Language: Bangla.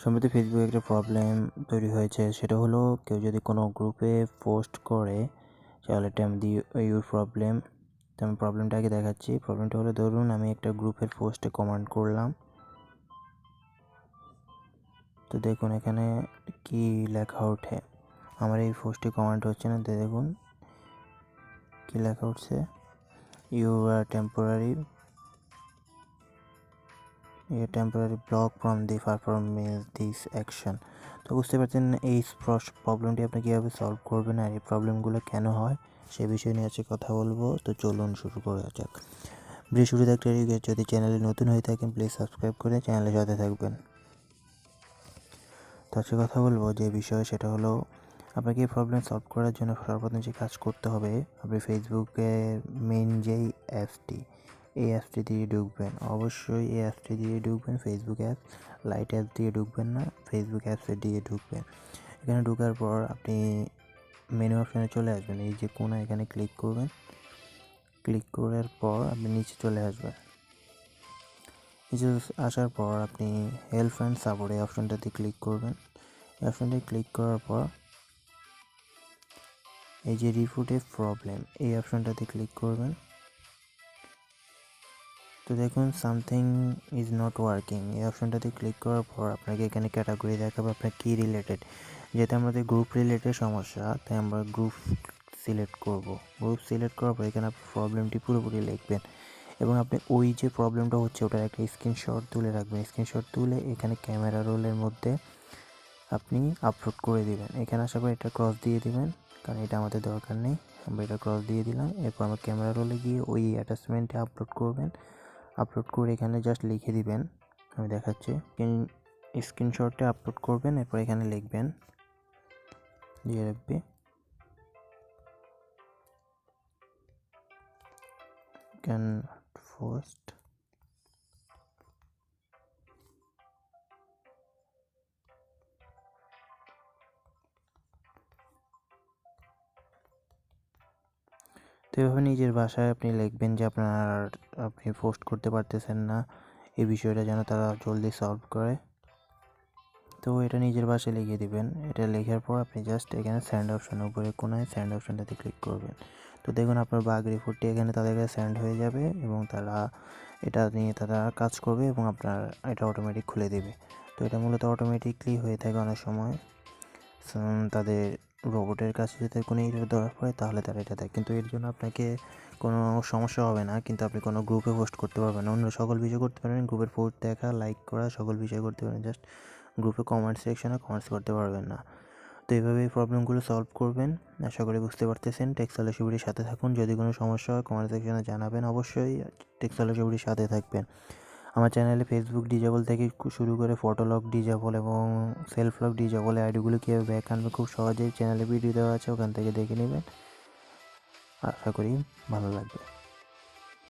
সম্প্রতি ফেসবুকে একটা প্রবলেম তৈরি হয়েছে, সেটা হলো কেউ যদি কোনো গ্রুপে পোস্ট করে তাহলে ইউর প্রবলেম। তো আমি প্রবলেমটা আগে দেখাচ্ছি। প্রবলেমটা হলো, ধরুন আমি একটা গ্রুপের পোস্টে কমেন্ট করলাম, তো দেখুন এখানে কি লেখা ওঠে। আমার এই পোস্টে কমেন্ট হচ্ছে না, তো দেখুন কি লেখা উঠছে, you are temporary block from the performance this action. তো বুঝতে পারছেন এই প্রবলেমটি আপনি কীভাবে সলভ করবেন আর এই প্রবলেমগুলো কেন হয় সে বিষয় নিয়ে আজকে কথা বলবো। তো চলুন শুরু করা যাক। ভিডিও শুরুতে একটা রিকোয়েস্ট, যদি চ্যানেলে নতুন হয়ে থাকেন প্লিজ সাবস্ক্রাইব করে চ্যানেলের সাথে থাকবেন। তো আজকে কথা বলবো যে বিষয়, সেটা হলো আপনাকে এই প্রবলেম সলভ করার জন্য সর্বপ্রথম যে কাজ করতে হবে, আপনি ফেসবুকের মেইন যেই অ্যাপসটি, এই অ্যাপসটি দিয়ে ঢুকবেন। অবশ্যই এই অ্যাপসটি দিয়ে ঢুকবেন, ফেসবুক অ্যাপ লাইট অ্যাপ দিয়ে ঢুকবেন না, ফেসবুক অ্যাপসে দিয়ে ঢুকবেন। এখানে ঢোকার পর আপনি মেনু অপশানে চলে আসবেন, এই যে কোণা এখানে ক্লিক করবেন। ক্লিক করার পর আপনি নিচে চলে আসবেন। নিচে আসার পর আপনি হেল্প অ্যান্ড সাপোর্ট এই অপশানটাতে ক্লিক করবেন। এই অপশানটায় ক্লিক করার পর এই যে রিপোর্ট এ প্রবলেম এই অপশানটাতে ক্লিক করবেন। তো দেখুন সামথিং ইজ নট ওয়ার্কিং, এই অপশানটাতে ক্লিক করার পর আপনাকে এখানে ক্যাটাগরি দেখাবে আপনার কী রিলেটেড। যেহেতু আমাদের গ্রুপ রিলেটেড সমস্যা, তাই আমরা গ্রুপ সিলেক্ট করব। গ্রুপ সিলেক্ট করার পর এখানে আপনি প্রবলেমটি পুরোপুরি লিখবেন এবং আপনি ওই যে প্রবলেমটা হচ্ছে ওটার একটা স্ক্রিনশট তুলে রাখবেন। স্ক্রিনশট তুলে এখানে ক্যামেরা রোলের মধ্যে আপনি আপলোড করে দিবেন। এখানে আসার পর এটা ক্রস দিয়ে দিবেন, কারণ এটা আমাদের দরকার নেই। আমরা এটা ক্রস দিয়ে দিলাম। এরপর আমার ক্যামেরা রোলে গিয়ে ওই অ্যাটাচমেন্টে আপলোড করবেন। আপলোড করে এখানে জাস্ট লিখে দিবেন, আমি দেখাচ্ছি। স্ক্রিনশটে আপলোড করবেন, এরপর এখানে লিখবেন দিয়ে রাখবে ক্যান পোস্ট তো এভাবে নিজের ভাষায় আপনি লিখবেন যে আপনি পোস্ট করতে পারতেছেন না, এই বিষয়টা যেন তারা জলদি সলভ করে। তো এটা নিজের ভাষায় লিখে দিবেন। এটা লেখার পর আপনি জাস্ট এখানে সেন্ড অপশানের উপরে কোনায় সেন্ড অপশানটাতে ক্লিক করবেন। তো দেখুন আপনার বাগ রিপোর্টটি এখানে তাদের কাছে সেন্ড হয়ে যাবে এবং এটা নিয়ে তারা কাজ করবে এবং আপনার এটা অটোমেটিক খুলে দেবে। তো এটা মূলত অটোমেটিকলি হয়ে থাকে অনেক সময়। তাদের রোবটের কাছে যদি কোনো এরর দরকার পড়ে তাহলে তারা এটা দেয়, কিন্তু এর জন্য আপনাকে কোনো সমস্যা হবে না। কিন্তু আপনি কোনো গ্রুপে পোস্ট করতে পারবেন না, অন্য সকল বিষয় করতে পারবেন। গ্রুপের পোস্ট দেখা, লাইক করা, সকল বিষয় করতে পারবেন, জাস্ট গ্রুপে কমেন্ট সেকশনে কমেন্টস করতে পারবেন না। তো এইভাবে এই প্রবলেমগুলো সলভ করবেন। আশা করি বুঝতে পারতেছেন। টেক সলিউশনের সাথে থাকুন। যদি কোনো সমস্যা হয় কমেন্ট সেকশনে জানাবেন। অবশ্যই টেক সলিউশনের সাথে থাকবেন। আমার চ্যানেলে ফেসবুক ডিজেবল থেকে শুরু করে ফটোলগ ডিজেবল এবং সেলফ লগ ডিজেবল আইডিগুলো কীভাবে ব্যাক আনবে খুব সহজেই চ্যানেলে ভিডিও দেওয়া আছে, ওখান থেকে দেখে নেবেন। আশা করি ভালো লাগবে।